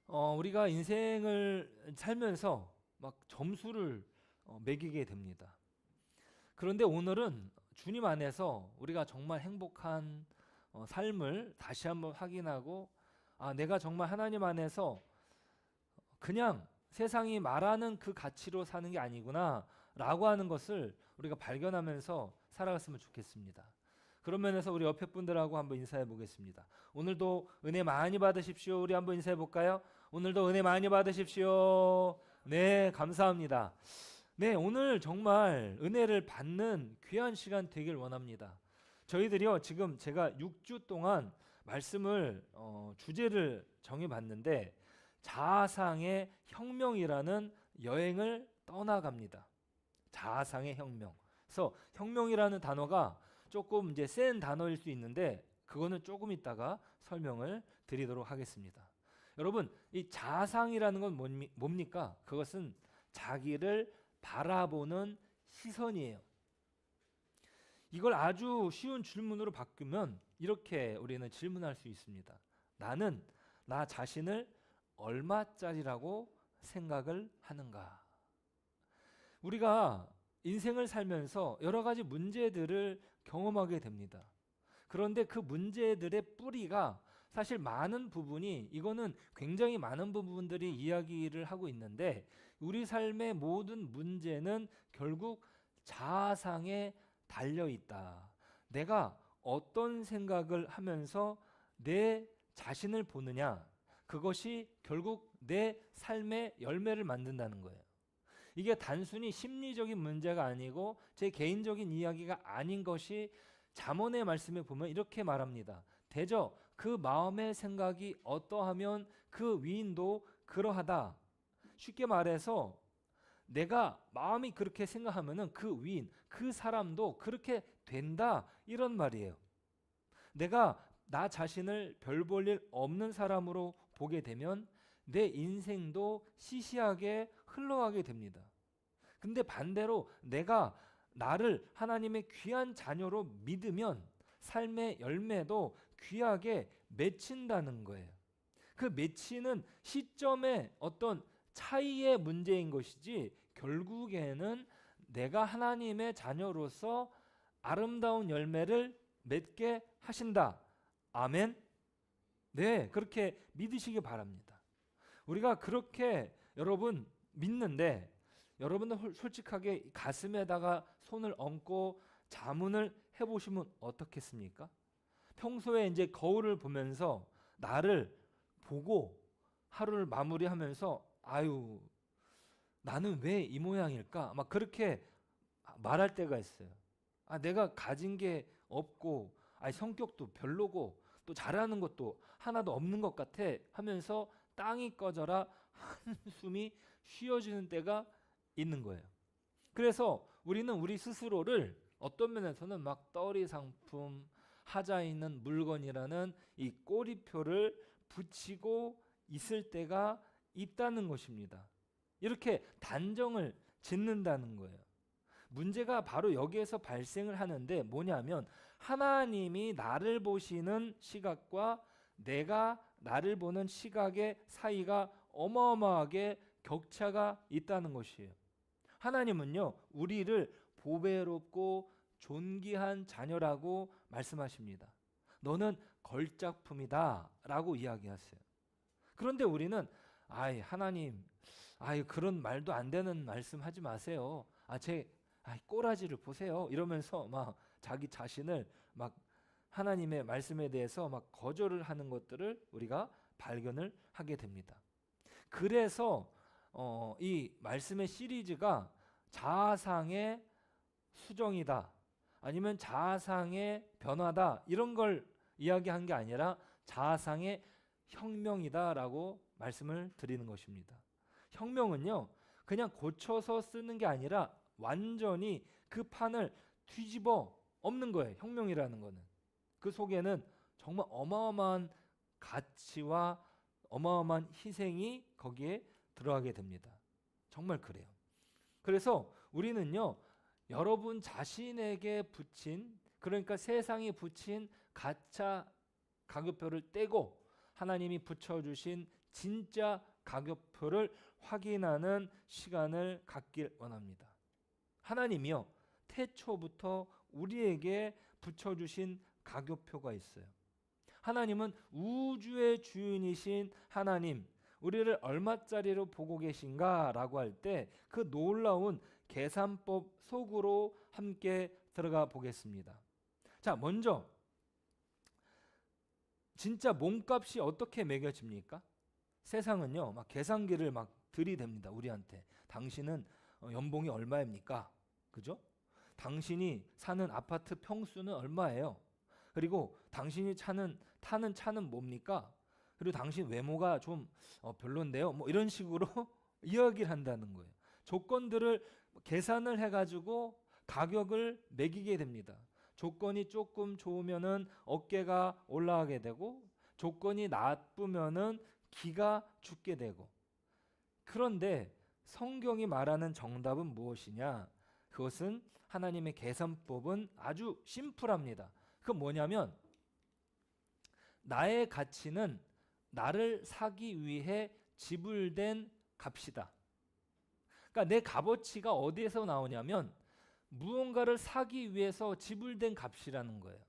우리가 인생을 살면서 막 점수를 매기게 됩니다. 그런데 오늘은 주님 안에서 우리가 정말 행복한 삶을 다시 한번 확인하고, 내가 정말 하나님 안에서 그냥 세상이 말하는 그 가치로 사는 게 아니구나 라고 하는 것을 우리가 발견하면서 살아갔으면 좋겠습니다. 그런 면에서 우리 옆에 분들하고 한번 인사해 보겠습니다. 오늘도 은혜 많이 받으십시오. 우리 한번 인사해 볼까요? 오늘도 은혜 많이 받으십시오. 네, 감사합니다. 네, 오늘 정말 은혜를 받는 귀한 시간 되길 원합니다. 저희들이요, 지금 제가 6주 동안 말씀을 주제를 정해봤는데 자아상의 혁명이라는 여행을 떠나갑니다. 자아상의 혁명. 그래서 혁명이라는 단어가 조금 이제 센 단어일 수 있는데 그거는 조금 있다가 설명을 드리도록 하겠습니다. 여러분, 이 자아상이라는 건 뭡니까? 그것은 자기를 바라보는 시선이에요. 이걸 아주 쉬운 질문으로 바꾸면 이렇게 우리는 질문할 수 있습니다. 나는 나 자신을 얼마짜리라고 생각을 하는가? 우리가 인생을 살면서 여러 가지 문제들을 경험하게 됩니다. 그런데 그 문제들의 뿌리가 사실 많은 부분이, 이거는 굉장히 많은 부분들이 이야기를 하고 있는데 우리 삶의 모든 문제는 결국 자아상에 달려 있다. 내가 어떤 생각을 하면서 내 자신을 보느냐, 그것이 결국 내 삶의 열매를 만든다는 거예요. 이게 단순히 심리적인 문제가 아니고 제 개인적인 이야기가 아닌 것이 잠언의 말씀에 보면 이렇게 말합니다. 대저 그 마음의 생각이 어떠하면 그 위인도 그러하다. 쉽게 말해서 내가 마음이 그렇게 생각하면은 그 위인, 그 사람도 그렇게 된다, 이런 말이에요. 내가 나 자신을 별 볼 일 없는 사람으로 보게 되면 내 인생도 시시하게 흘러가게 됩니다. 근데 반대로 내가 나를 하나님의 귀한 자녀로 믿으면 삶의 열매도 귀하게 맺힌다는 거예요. 그 맺히는 시점의 어떤 차이의 문제인 것이지 결국에는 내가 하나님의 자녀로서 아름다운 열매를 맺게 하신다. 아멘. 네, 그렇게 믿으시기 바랍니다. 우리가 그렇게 여러분 믿는데 여러분들 솔직하게 가슴에다가 손을 얹고 자문을 해보시면 어떻겠습니까? 평소에 이제 거울을 보면서 나를 보고 하루를 마무리하면서 아유, 나는 왜 이 모양일까? 막 그렇게 말할 때가 있어요. 내가 가진 게 없고, 성격도 별로고, 또 잘하는 것도 하나도 없는 것 같아 하면서 땅이 꺼져라 한숨이 쉬어지는 때가 있는 거예요. 그래서 우리는 우리 스스로를 어떤 면에서는 막 떨이 상품, 하자 있는 물건이라는 이 꼬리표를 붙이고 있을 때가 있다는 것입니다. 이렇게 단정을 짓는다는 거예요. 문제가 바로 여기에서 발생을 하는데 뭐냐면 하나님이 나를 보시는 시각과 내가 나를 보는 시각의 사이가 어마어마하게 격차가 있다는 것이에요. 하나님은요, 우리를 보배롭고 존귀한 자녀라고 말씀하십니다. 너는 걸작품이다 라고 이야기하세요. 그런데 우리는 하나님, 그런 말도 안 되는 말씀 하지 마세요. 제 꼬라지를 보세요. 이러면서 막 자기 자신을 막 하나님의 말씀에 대해서 막 거절을 하는 것들을 우리가 발견을 하게 됩니다. 그래서 이 말씀의 시리즈가 자아상의 수정이다, 아니면 자아상의 변화다, 이런 걸 이야기한 게 아니라 자아상의 혁명이다라고 말씀을 드리는 것입니다. 혁명은요, 그냥 고쳐서 쓰는 게 아니라 완전히 그 판을 뒤집어 엎는 거예요. 혁명이라는 거는. 그 속에는 정말 어마어마한 가치와 어마어마한 희생이 거기에 들어가게 됩니다. 정말 그래요. 그래서 우리는요, 여러분 자신에게 붙인, 그러니까 세상이 붙인 가짜 가격표를 떼고 하나님이 붙여주신 진짜 가격표를 확인하는 시간을 갖길 원합니다. 하나님이요, 태초부터 우리에게 붙여주신 가격표가 있어요. 하나님은 우주의 주인이신 하나님, 우리를 얼마짜리로 보고 계신가 라고 할 때 그 놀라운 계산법 속으로 함께 들어가 보겠습니다. 자, 먼저 진짜 몸값이 어떻게 매겨집니까? 세상은요, 막 계산기를 막 들이댑니다. 우리한테. 당신은 연봉이 얼마입니까? 그죠? 당신이 사는 아파트 평수는 얼마예요? 그리고 당신이 타는 차는 뭡니까? 그리고 당신 외모가 좀 별론데요. 뭐 이런 식으로 이야기를 한다는 거예요. 조건들을 계산을 해가지고 가격을 매기게 됩니다. 조건이 조금 좋으면은 어깨가 올라가게 되고, 조건이 나쁘면은 기가 죽게 되고. 그런데 성경이 말하는 정답은 무엇이냐? 그것은 하나님의 계산법은 아주 심플합니다. 그건 뭐냐면, 나의 가치는 나를 사기 위해 지불된 값이다. 그러니까 내 값어치가 어디에서 나오냐면 무언가를 사기 위해서 지불된 값이라는 거예요.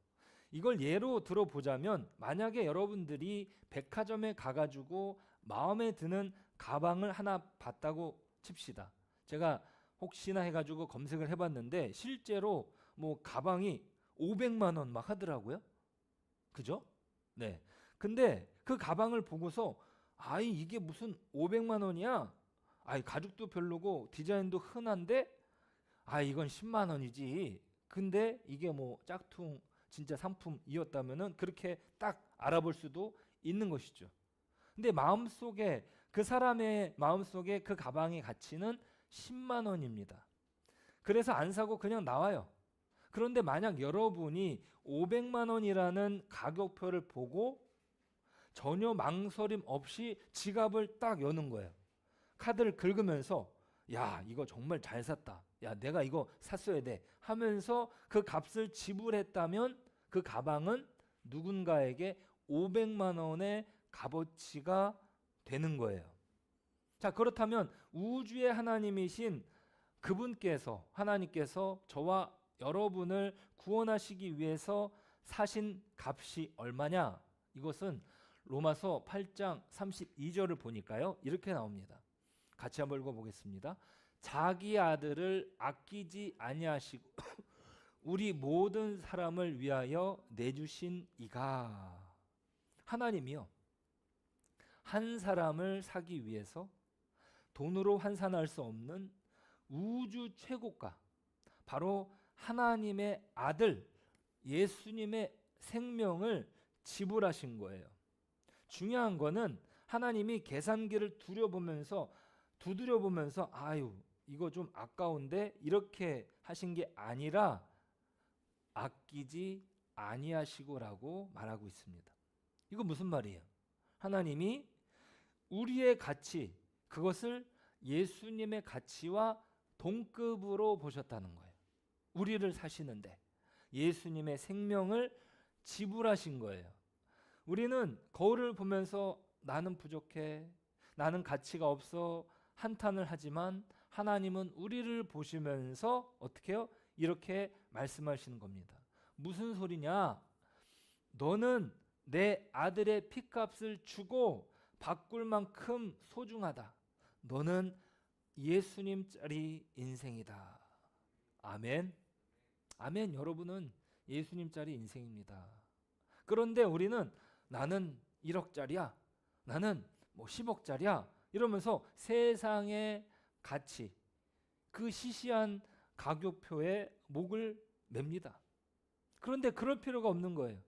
이걸 예로 들어보자면, 만약에 여러분들이 백화점에 가가지고 마음에 드는 가방을 하나 봤다고 칩시다. 제가 혹시나 해가지고 검색을 해봤는데 실제로 뭐 가방이 500만 원 막 하더라고요. 그죠? 네. 근데 그 가방을 보고서 아이 이게 무슨 500만 원이야? 아이 가죽도 별로고 디자인도 흔한데 아 이건 10만 원이지. 근데 이게 뭐 짝퉁 진짜 상품이었다면은 그렇게 딱 알아볼 수도 있는 것이죠. 근데 마음속에 그 사람의 마음속에 그 가방의 가치는 10만 원입니다. 그래서 안 사고 그냥 나와요. 그런데 만약 여러분이 500만 원이라는 가격표를 보고 전혀 망설임 없이 지갑을 딱 여는 거예요. 카드를 긁으면서 야 이거 정말 잘 샀다. 야 내가 이거 샀어야 돼 하면서 그 값을 지불했다면 그 가방은 누군가에게 500만 원의 값어치가 되는 거예요. 자, 그렇다면 우주의 하나님이신 그분께서, 하나님께서 저와 여러분을 구원하시기 위해서 사신 값이 얼마냐? 이것은 로마서 8장 32절을 보니까요, 이렇게 나옵니다. 같이 한번 읽어보겠습니다. 자기 아들을 아끼지 아니하시고 우리 모든 사람을 위하여 내주신 이가. 하나님이요, 한 사람을 사기 위해서 돈으로 환산할 수 없는 우주 최고가, 바로 하나님의 아들 예수님의 생명을 지불하신 거예요. 중요한 거는 하나님이 계산기를 두드려보면서 아유 이거 좀 아까운데 이렇게 하신 게 아니라 아끼지 아니하시고라고 말하고 있습니다. 이거 무슨 말이에요? 하나님이 우리의 가치, 그것을 예수님의 가치와 동급으로 보셨다는 거예요. 우리를 사시는데 예수님의 생명을 지불하신 거예요. 우리는 거울을 보면서 나는 부족해, 나는 가치가 없어 한탄을 하지만 하나님은 우리를 보시면서 어떻게 해요? 이렇게 말씀하시는 겁니다. 무슨 소리냐? 너는 내 아들의 피값을 주고 바꿀 만큼 소중하다. 너는 예수님짜리 인생이다. 아멘. 아멘. 여러분은 예수님짜리 인생입니다. 그런데 우리는 나는 1억짜리야. 나는 뭐 10억짜리야. 이러면서 세상의 가치, 그 시시한 가격표에 목을 맵니다. 그런데 그럴 필요가 없는 거예요.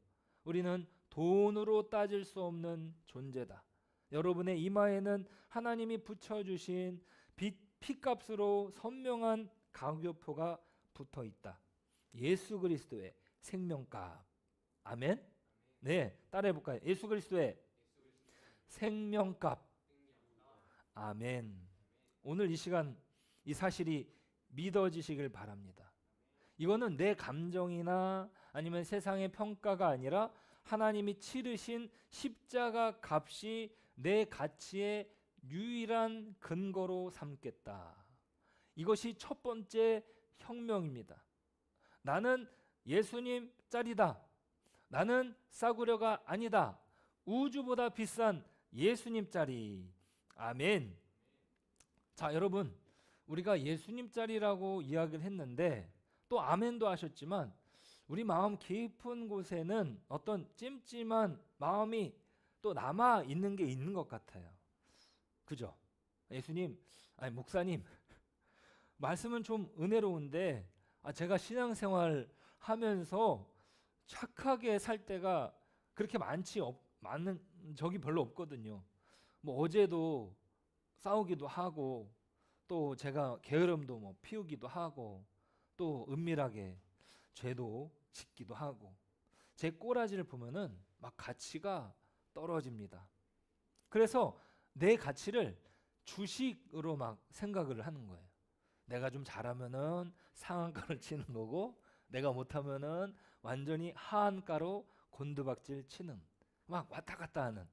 우리는 돈으로 따질 수 없는 존재다. 여러분의 이마에는 하나님이 붙여주신 피값으로 선명한 가격표가 붙어 있다. 예수 그리스도의 생명값. 아멘. 네, 따라해 볼까요? 예수 그리스도의 생명값. 아멘. 오늘 이 시간 이 사실이 믿어지시길 바랍니다. 이거는 내 감정이나 아니면 세상의 평가가 아니라 하나님이 치르신 십자가 값이 내 가치의 유일한 근거로 삼겠다. 이것이 첫 번째 혁명입니다. 나는 예수님 짤이다. 나는 싸구려가 아니다. 우주보다 비싼 예수님 짤이. 아멘. 자, 여러분, 우리가 예수님 짤이라고 이야기를 했는데 또 아멘도 하셨지만 우리 마음 깊은 곳에는 어떤 찜찜한 마음이 또 남아 있는 게 있는 것 같아요. 그죠? 예수님, 아니 목사님, 말씀은 좀 은혜로운데 제가 신앙생활 하면서 착하게 살 때가 그렇게 많은 적이 별로 없거든요. 뭐 어제도 싸우기도 하고 또 제가 게으름도 뭐 피우기도 하고 또 은밀하게 죄도 짓기도 하고 제 꼬라지를 보면은 막 가치가 떨어집니다. 그래서 내 가치를 주식으로 막 생각을 하는 거예요. 내가 좀 잘하면은 상한가를 치는 거고 내가 못하면은 완전히 하한가로 곤두박질 치는, 막 왔다 갔다 하는.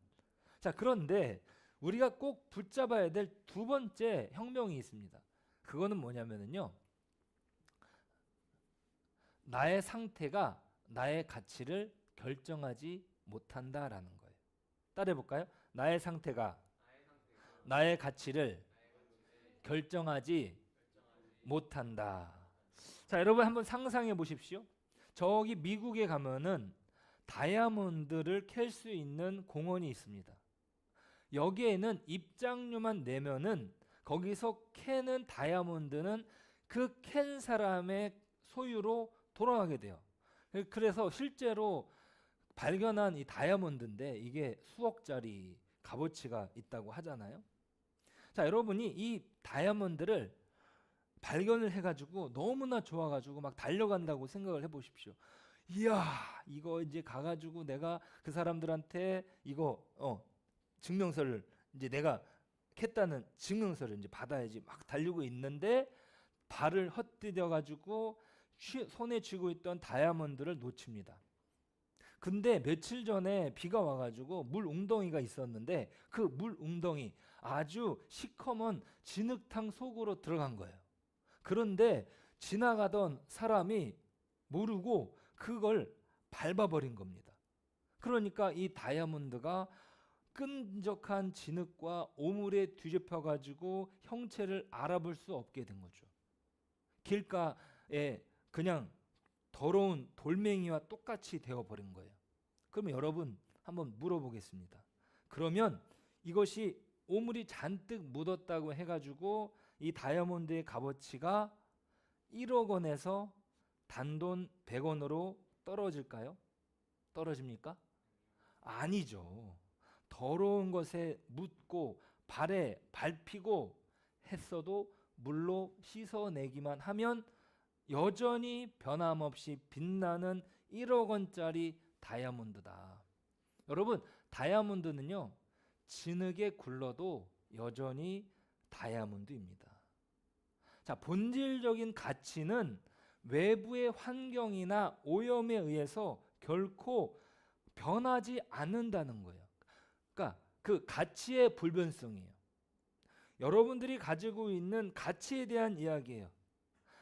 자, 그런데 우리가 꼭 붙잡아야 될 두 번째 혁명이 있습니다. 그거는 뭐냐면요, 나의 상태가 나의 가치를 결정하지 못한다라는 거예요. 따라해 볼까요? 나의 상태가 나의 가치를 결정하지 못한다. 자, 여러분 한번 상상해 보십시오. 저기 미국에 가면은 다이아몬드를 캘 수 있는 공원이 있습니다. 여기에는 입장료만 내면은 거기서 캐는 다이아몬드는 그 캔 사람의 소유로 돌아가게 돼요. 그래서 실제로 발견한 이 다이아몬드인데 이게 수억짜리 값어치가 있다고 하잖아요. 자, 여러분이 이 다이아몬드를 발견을 해가지고 너무나 좋아가지고 막 달려간다고 생각을 해보십시오. 이야, 이거 이제 가가지고 내가 그 사람들한테 이거 증명서를 이제 내가 캤다는 증명서를 이제 받아야지 막 달리고 있는데 발을 헛디뎌가지고 손에 쥐고 있던 다이아몬드를 놓칩니다. 근데 며칠 전에 비가 와가지고 물 웅덩이가 있었는데 그 물 웅덩이 아주 시커먼 진흙탕 속으로 들어간 거예요. 그런데 지나가던 사람이 모르고 그걸 밟아버린 겁니다. 그러니까 이 다이아몬드가 끈적한 진흙과 오물에 뒤집혀가지고 형체를 알아볼 수 없게 된 거죠. 길가에 그냥 더러운 돌멩이와 똑같이 되어버린 거예요. 그러면 여러분 한번 물어보겠습니다. 그러면 이것이 오물이 잔뜩 묻었다고 해가지고 이 다이아몬드의 값어치가 1억 원에서 단돈 100원으로 떨어질까요? 떨어집니까? 아니죠. 더러운 것에 묻고 발에 밟히고 했어도 물로 씻어내기만 하면 여전히 변함없이 빛나는 1억 원짜리 다이아몬드다. 여러분, 다이아몬드는요, 진흙에 굴러도 여전히 다이아몬드입니다. 자, 본질적인 가치는 외부의 환경이나 오염에 의해서 결코 변하지 않는다는 거예요. 그러니까 그 가치의 불변성이에요. 여러분들이 가지고 있는 가치에 대한 이야기예요.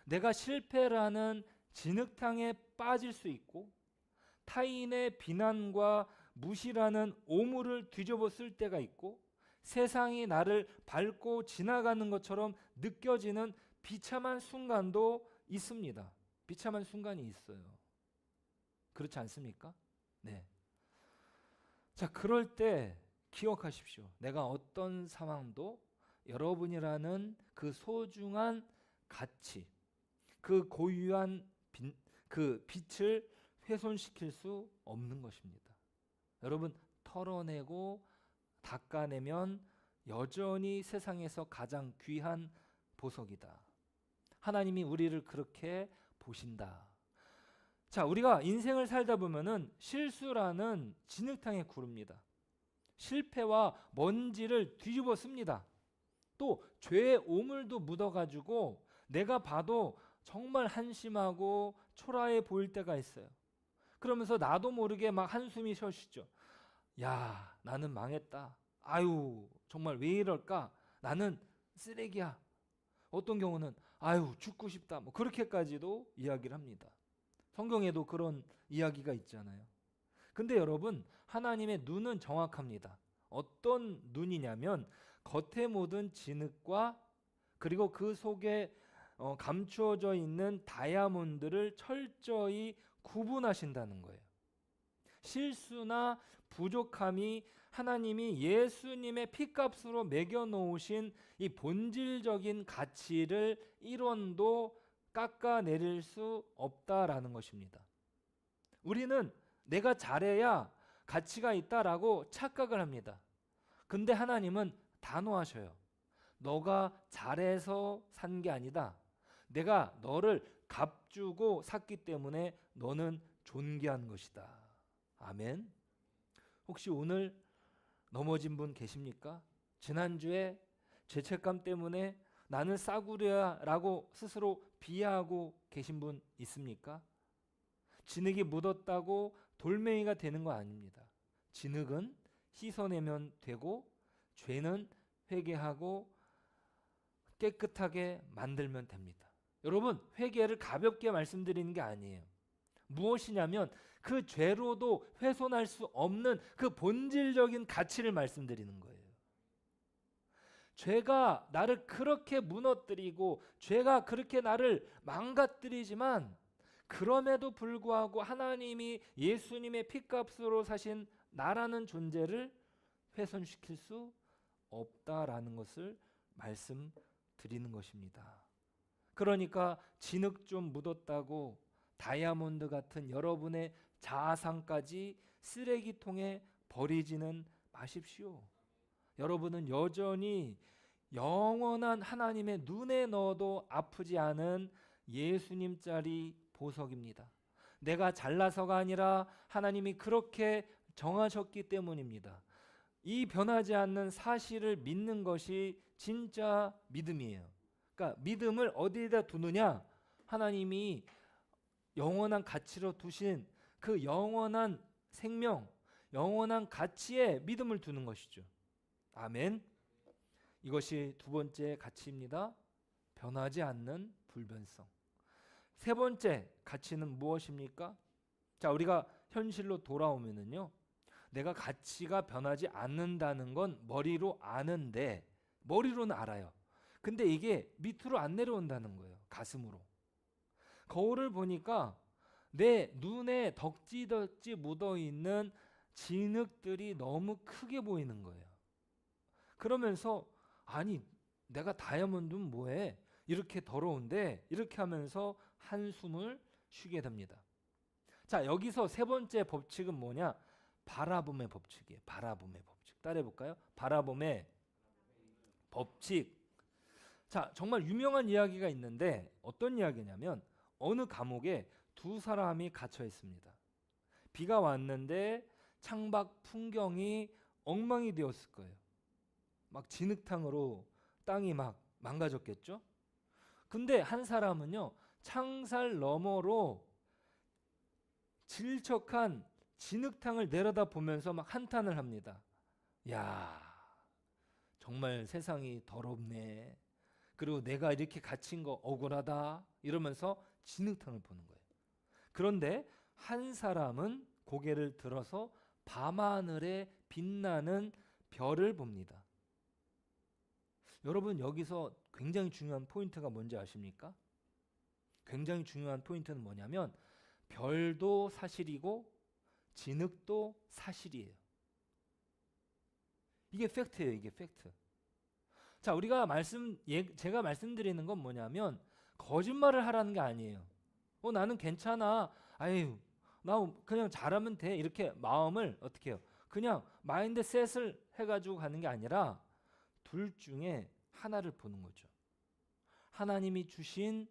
내가 실패라는 진흙탕에 빠질 수 있고 타인의 비난과 무시라는 오물을 뒤집어 쓸 때가 있고 세상이 나를 밟고 지나가는 것처럼 느껴지는 비참한 순간도 있습니다. 비참한 순간이 있어요. 그렇지 않습니까? 네. 자, 그럴 때 기억하십시오. 내가 어떤 상황도 여러분이라는 그 소중한 가치, 그 고유한 그 빛을 훼손시킬 수 없는 것입니다. 여러분, 털어내고 닦아내면 여전히 세상에서 가장 귀한 보석이다. 하나님이 우리를 그렇게 보신다. 자, 우리가 인생을 살다 보면은 실수라는 진흙탕에 구릅니다. 실패와 먼지를 뒤집어 씁니다. 또 죄의 오물도 묻어가지고 내가 봐도 정말 한심하고 초라해 보일 때가 있어요. 그러면서 나도 모르게 막 한숨이 쉬어지죠. 야, 나는 망했다. 아유, 정말 왜 이럴까? 나는 쓰레기야. 어떤 경우는 아유, 죽고 싶다. 뭐 그렇게까지도 이야기를 합니다. 성경에도 그런 이야기가 있잖아요. 근데 여러분, 하나님의 눈은 정확합니다. 어떤 눈이냐면 겉에 묻은 진흙과 그리고 그 속에 감추어져 있는 다이아몬드를 철저히 구분하신다는 거예요. 실수나 부족함이 하나님이 예수님의 피값으로 매겨 놓으신 이 본질적인 가치를 1원도 깎아내릴 수 없다라는 것입니다. 우리는 내가 잘해야 가치가 있다라고 착각을 합니다. 근데 하나님은 단호하셔요. 너가 잘해서 산 게 아니다. 내가 너를 값주고 샀기 때문에 너는 존귀한 것이다. 아멘. 혹시 오늘 넘어진 분 계십니까? 지난주에 죄책감 때문에 나는 싸구려야 라고 스스로 비하하고 계신 분 있습니까? 진흙이 묻었다고 돌멩이가 되는 거 아닙니다. 진흙은 씻어내면 되고 죄는 회개하고 깨끗하게 만들면 됩니다. 여러분, 회개를 가볍게 말씀드리는 게 아니에요. 무엇이냐면 그 죄로도 훼손할 수 없는 그 본질적인 가치를 말씀드리는 거예요. 죄가 나를 그렇게 무너뜨리고 죄가 그렇게 나를 망가뜨리지만 그럼에도 불구하고 하나님이 예수님의 피값으로 사신 나라는 존재를 훼손시킬 수 없다라는 것을 말씀드리는 것입니다. 그러니까 진흙 좀 묻었다고 다이아몬드 같은 여러분의 자아상까지 쓰레기통에 버리지는 마십시오. 여러분은 여전히 영원한 하나님의 눈에 넣어도 아프지 않은 예수님짜리 보석입니다. 내가 잘나서가 아니라 하나님이 그렇게 정하셨기 때문입니다. 이 변하지 않는 사실을 믿는 것이 진짜 믿음이에요. 그러니까 믿음을 어디에다 두느냐? 하나님이 영원한 가치로 두신 그 영원한 생명, 영원한 가치에 믿음을 두는 것이죠. 아멘. 이것이 두 번째 가치입니다. 변하지 않는 불변성. 세 번째 가치는 무엇입니까? 자, 우리가 현실로 돌아오면은요, 내가 가치가 변하지 않는다는 건 머리로 아는데, 머리로는 알아요. 근데 이게 밑으로 안 내려온다는 거예요. 가슴으로. 거울을 보니까 내 눈에 덕지덕지 묻어있는 진흙들이 너무 크게 보이는 거예요. 그러면서 아니, 내가 다이아몬드는 뭐해? 이렇게 더러운데, 이렇게 하면서 한숨을 쉬게 됩니다. 자, 여기서 세 번째 법칙은 뭐냐? 바라봄의 법칙이에요. 바라봄의 법칙. 따라해 볼까요? 바라봄의 법칙. 자, 정말 유명한 이야기가 있는데 어떤 이야기냐면 어느 감옥에 두 사람이 갇혀 있습니다. 비가 왔는데 창밖 풍경이 엉망이 되었을 거예요. 막 진흙탕으로 땅이 막 망가졌겠죠? 근데 한 사람은요, 창살 너머로 질척한 진흙탕을 내려다 보면서 막 한탄을 합니다. 야, 정말 세상이 더럽네. 그리고 내가 이렇게 갇힌 거 억울하다. 이러면서 진흙탕을 보는 거예요. 그런데 한 사람은 고개를 들어서 밤하늘에 빛나는 별을 봅니다. 여러분, 여기서 굉장히 중요한 포인트가 뭔지 아십니까? 굉장히 중요한 포인트는 뭐냐면 별도 사실이고 진흙도 사실이에요. 이게 팩트예요. 이게 팩트. 자, 제가 말씀드리는 건 뭐냐면 거짓말을 하라는 게 아니에요. 나는 괜찮아. 아유, 나 그냥 잘하면 돼. 이렇게 마음을 어떻게 해요? 그냥 마인드셋을 해가지고 가는 게 아니라 둘 중에 하나를 보는 거죠. 하나님이 주신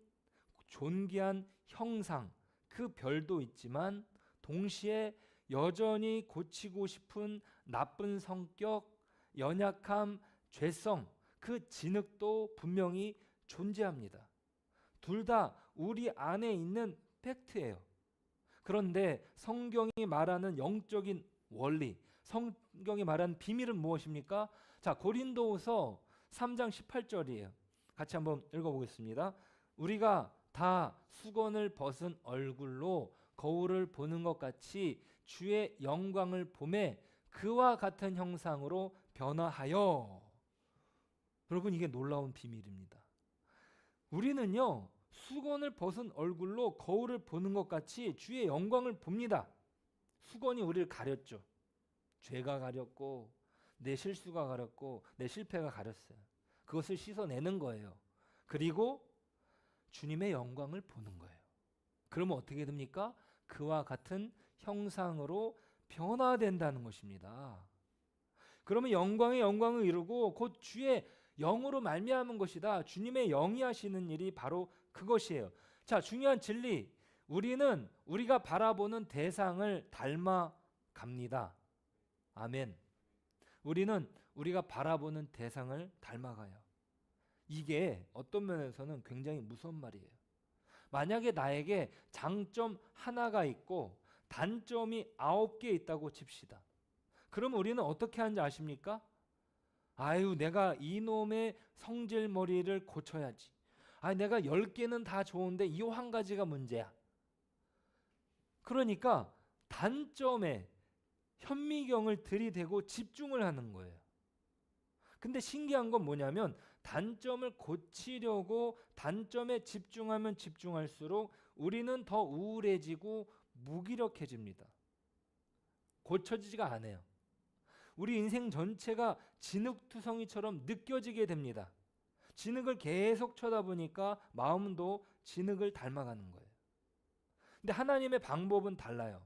존귀한 형상, 그 별도 있지만 동시에 여전히 고치고 싶은 나쁜 성격, 연약함, 죄성, 그 진흙도 분명히 존재합니다. 둘 다 우리 안에 있는 팩트예요. 그런데 성경이 말하는 영적인 원리, 성경이 말하는 비밀은 무엇입니까? 자, 고린도후서 3장 18절이에요. 같이 한번 읽어보겠습니다. 우리가 다 수건을 벗은 얼굴로 거울을 보는 것 같이 주의 영광을 보매 그와 같은 형상으로 변화하여. 여러분, 이게 놀라운 비밀입니다. 우리는요, 수건을 벗은 얼굴로 거울을 보는 것 같이 주의 영광을 봅니다. 수건이 우리를 가렸죠. 죄가 가렸고 내 실수가 가렸고 내 실패가 가렸어요. 그것을 씻어내는 거예요. 그리고 주님의 영광을 보는 거예요. 그러면 어떻게 됩니까? 그와 같은 형상으로 변화된다는 것입니다. 그러면 영광의 영광을 이루고 곧 주의 영으로 말미암은 것이다. 주님의 영이 하시는 일이 바로 그것이에요. 자, 중요한 진리. 우리는 우리가 바라보는 대상을 닮아갑니다. 아멘. 우리는 우리가 바라보는 대상을 닮아가요. 이게 어떤 면에서는 굉장히 무서운 말이에요. 만약에 나에게 장점 하나가 있고 단점이 9개 있다고 칩시다. 그럼 우리는 어떻게 하는지 아십니까? 아유, 내가 이놈의 성질머리를 고쳐야지. 내가 10개는 다 좋은데 이 한 가지가 문제야. 그러니까 단점에 현미경을 들이대고 집중을 하는 거예요. 근데 신기한 건 뭐냐면 단점을 고치려고 단점에 집중하면 집중할수록 우리는 더 우울해지고 무기력해집니다. 고쳐지지가 않아요. 우리 인생 전체가 진흙투성이처럼 느껴지게 됩니다. 진흙을 계속 쳐다보니까 마음도 진흙을 닮아가는 거예요. 근데 하나님의 방법은 달라요.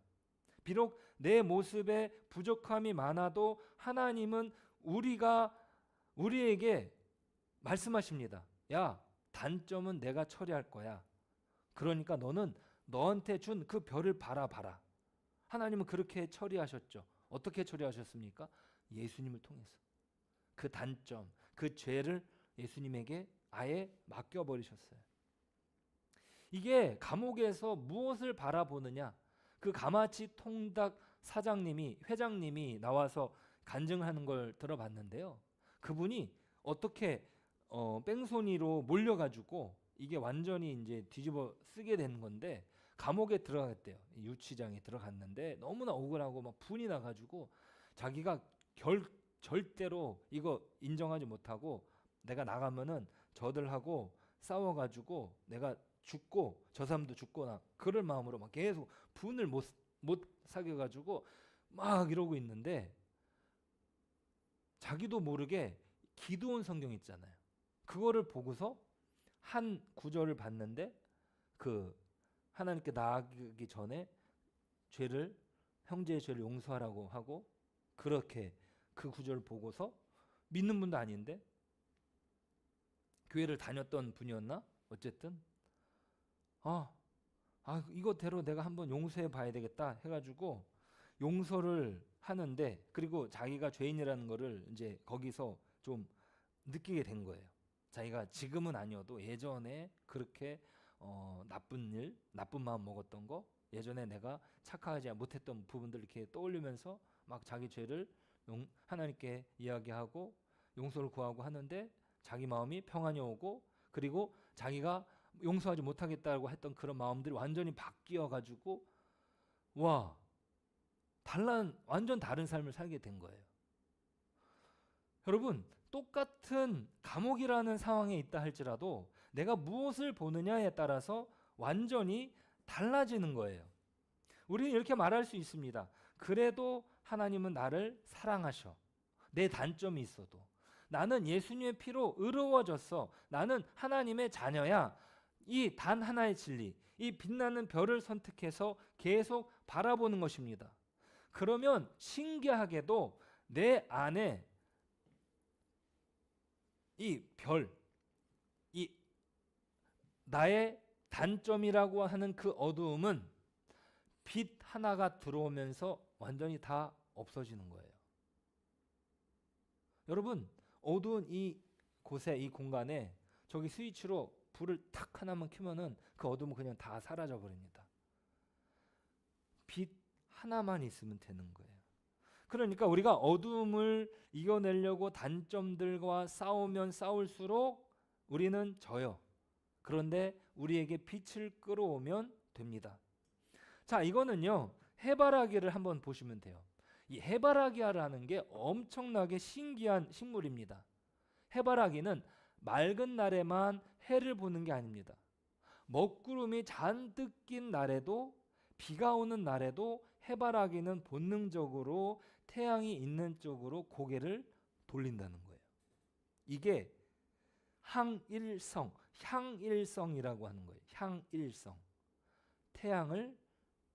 비록 내 모습에 부족함이 많아도 하나님은 우리에게 말씀하십니다. 야, 단점은 내가 처리할 거야. 그러니까 너는 너한테 준 그 별을 바라봐라. 하나님은 그렇게 처리하셨죠. 어떻게 처리하셨습니까? 예수님을 통해서. 그 단점, 그 죄를 예수님에게 아예 맡겨버리셨어요. 이게 감옥에서 무엇을 바라보느냐? 그 가마치 통닭 회장님이 나와서 간증하는 걸 들어봤는데요. 그분이 어떻게 뺑소니로 몰려가지고 이게 완전히 이제 뒤집어 쓰게 되는 건데 감옥에 들어갔대요. 유치장에 들어갔는데 너무나 억울하고 막 분이 나가지고 자기가 절대로 이거 인정하지 못하고 내가 나가면은 저들하고 싸워가지고 내가 죽고 저 사람도 죽거나 그럴 마음으로 막 계속 분을 못 사겨가지고 막 이러고 있는데 자기도 모르게 기도원 성경 있잖아요. 그거를 보고서 한 구절을 봤는데 그 하나님께 나아가기 전에 형제의 죄를 용서하라고 하고 그렇게 그 구절을 보고서 믿는 분도 아닌데 교회를 다녔던 분이었나? 어쨌든 이거대로 내가 한번 용서해 봐야 되겠다 해가지고 용서를 하는데 그리고 자기가 죄인이라는 거를 이제 거기서 좀 느끼게 된 거예요. 자기가 지금은 아니어도 예전에 그렇게 나쁜 마음 먹었던 거, 예전에 내가 착하지 못했던 부분들 이렇게 떠올리면서 막 자기 죄를 하나님께 이야기하고 용서를 구하고 하는데 자기 마음이 평안이 오고 그리고 자기가 용서하지 못하겠다고 했던 그런 마음들이 완전히 바뀌어가지고 완전 다른 삶을 살게 된 거예요. 여러분, 똑같은 감옥이라는 상황에 있다 할지라도 내가 무엇을 보느냐에 따라서 완전히 달라지는 거예요. 우리는 이렇게 말할 수 있습니다. 그래도 하나님은 나를 사랑하셔. 내 단점이 있어도 나는 예수님의 피로 의로워졌어. 나는 하나님의 자녀야. 이 단 하나의 진리, 이 빛나는 별을 선택해서 계속 바라보는 것입니다. 그러면 신기하게도 내 안에 이 별, 이 나의 단점이라고 하는 그 어두움은 빛 하나가 들어오면서 완전히 다 없어지는 거예요. 여러분, 어두운 이 곳에, 이 공간에 저기 스위치로 불을 탁 하나만 켜면은 그 어둠은 그냥 다 사라져 버립니다. 빛 하나만 있으면 되는 거예요. 그러니까 우리가 어둠을 이겨내려고 단점들과 싸우면 싸울수록 우리는 져요. 그런데 우리에게 빛을 끌어오면 됩니다. 자, 이거는요, 해바라기를 한번 보시면 돼요. 이 해바라기라는 게 엄청나게 신기한 식물입니다. 해바라기는 맑은 날에만 해를 보는 게 아닙니다. 먹구름이 잔뜩 낀 날에도, 비가 오는 날에도 해바라기는 본능적으로 태양이 있는 쪽으로 고개를 돌린다는 거예요. 이게 향일성이라고 하는 거예요. 향일성. 태양을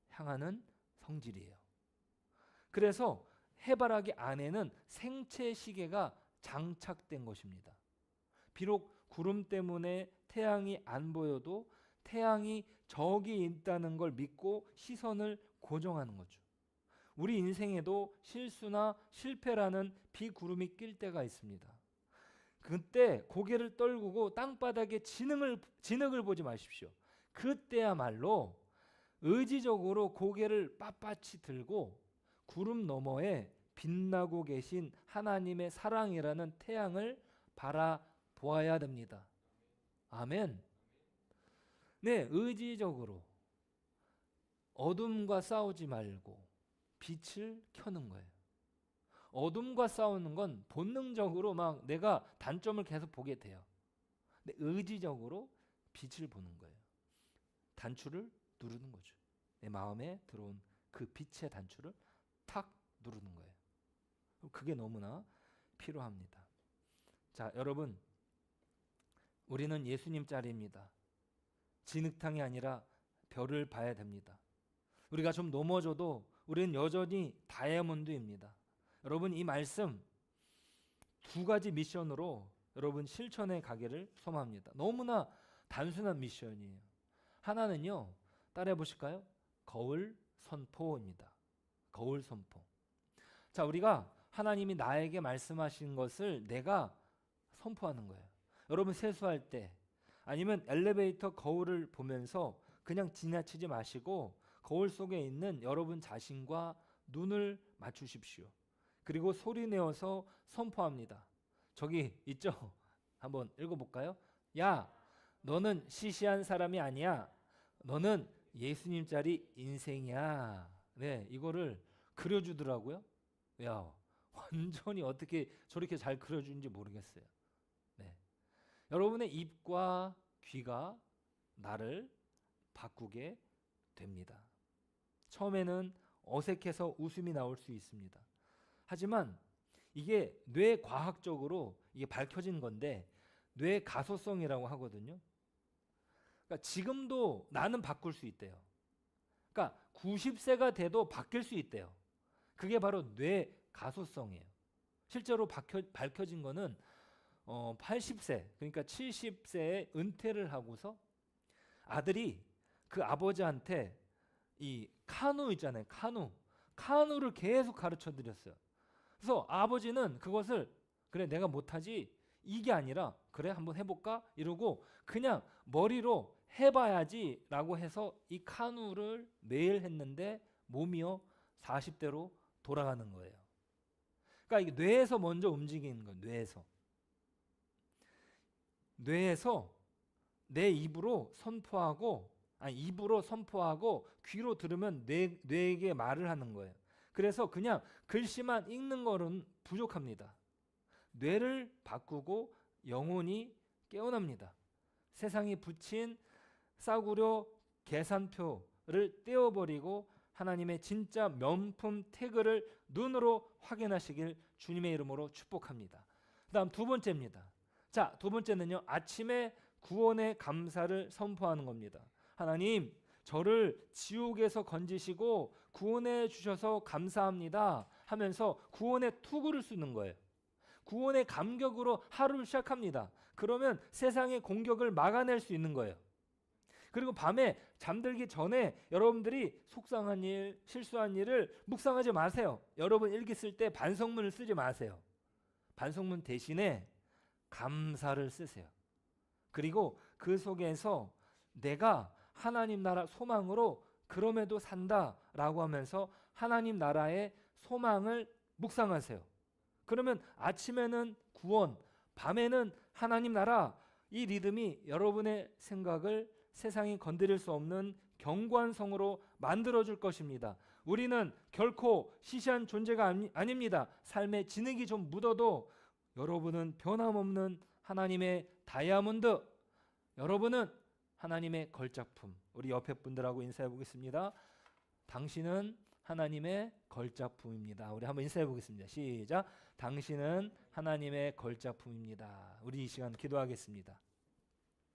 향하는 성질이에요. 그래서 해바라기 안에는 생체 시계가 장착된 것입니다. 비록 구름 때문에 태양이 안 보여도 태양이 저기 있다는 걸 믿고 시선을 고정하는 거죠. 우리 인생에도 실수나 실패라는 비구름이 낄 때가 있습니다. 그때 고개를 떨구고 땅바닥에 진흙을 보지 마십시오. 그때야말로 의지적으로 고개를 빳빳이 들고 구름 너머에 빛나고 계신 하나님의 사랑이라는 태양을 바라보아야 됩니다. 아멘. 네, 의지적으로 어둠과 싸우지 말고 빛을 켜는 거예요. 어둠과 싸우는 건 본능적으로 막 내가 단점을 계속 보게 돼요. 근데 의지적으로 빛을 보는 거예요. 단추를 누르는 거죠. 내 마음에 들어온 그 빛의 단추를 탁 누르는 거예요. 그게 너무나 필요합니다. 자, 여러분, 우리는 예수님 짤입니다. 진흙탕이 아니라 별을 봐야 됩니다. 우리가 좀 넘어져도 우리는 여전히 다이아몬드입니다. 여러분, 이 말씀 두 가지 미션으로 여러분 실천해 가기를 소망합니다. 너무나 단순한 미션이에요. 하나는요, 따라해 보실까요? 거울 선포입니다. 거울 선포. 자, 우리가 하나님이 나에게 말씀하신 것을 내가 선포하는 거예요. 여러분, 세수할 때 아니면 엘리베이터 거울을 보면서 그냥 지나치지 마시고 거울 속에 있는 여러분 자신과 눈을 맞추십시오. 그리고 소리 내어서 선포합니다. 저기 있죠? 한번 읽어볼까요? 야, 너는 시시한 사람이 아니야. 너는 예수님 짤이 인생이야. 네, 이거를 그려주더라고요. 야, 완전히 어떻게 저렇게 잘 그려주는지 모르겠어요. 네, 여러분의 입과 귀가 나를 바꾸게 됩니다. 처음에는 어색해서 웃음이 나올 수 있습니다. 하지만 이게 뇌과학적으로 이게 밝혀진 건데 뇌 가소성이라고 하거든요. 그러니까 지금도 나는 바꿀 수 있대요. 그러니까 90세가 돼도 바뀔 수 있대요. 그게 바로 뇌 가소성이에요. 실제로 밝혀진 거는 80세, 그러니까 70세에 은퇴를 하고서 아들이 그 아버지한테 이 카누 있잖아요. 카누를 계속 가르쳐 드렸어요. 그래서 아버지는 그것을 그래 내가 못하지 이게 아니라 그래 한번 해볼까 이러고 그냥 머리로 해봐야지 라고 해서 이 카누를 매일 했는데 몸이요 40대로 돌아가는 거예요. 그러니까 이게 뇌에서 먼저 움직이는 거예요. 뇌에서 내 입으로 선포하고 귀로 들으면 뇌에게 말을 하는 거예요. 그래서 그냥 글씨만 읽는 거는 부족합니다. 뇌를 바꾸고 영혼이 깨어납니다. 세상이 붙인 싸구려 계산표를 떼어버리고 하나님의 진짜 명품 태그를 눈으로 확인하시길 주님의 이름으로 축복합니다. 그 다음 두 번째입니다. 자, 두 번째는요, 아침에 구원의 감사를 선포하는 겁니다. 하나님, 저를 지옥에서 건지시고 구원해 주셔서 감사합니다 하면서 구원의 투구를 쓰는 거예요. 구원의 감격으로 하루를 시작합니다. 그러면 세상의 공격을 막아낼 수 있는 거예요. 그리고 밤에 잠들기 전에 여러분들이 속상한 일, 실수한 일을 묵상하지 마세요. 여러분 일기 쓸 때 반성문을 쓰지 마세요. 반성문 대신에 감사를 쓰세요. 그리고 그 속에서 내가 하나님 나라 소망으로 그럼에도 산다라고 하면서 하나님 나라의 소망을 묵상하세요. 그러면 아침에는 구원, 밤에는 하나님 나라, 이 리듬이 여러분의 생각을 세상이 건드릴 수 없는 견고한 성으로 만들어줄 것입니다. 우리는 결코 시시한 존재가 아닙니다. 삶에 진흙이 좀 묻어도 여러분은 변함없는 하나님의 다이아몬드, 여러분은 하나님의 걸작품. 우리 옆에 분들하고 인사해 보겠습니다. 당신은 하나님의 걸작품입니다. 우리 한번 인사해 보겠습니다. 시작. 당신은 하나님의 걸작품입니다. 우리 이 시간 기도하겠습니다.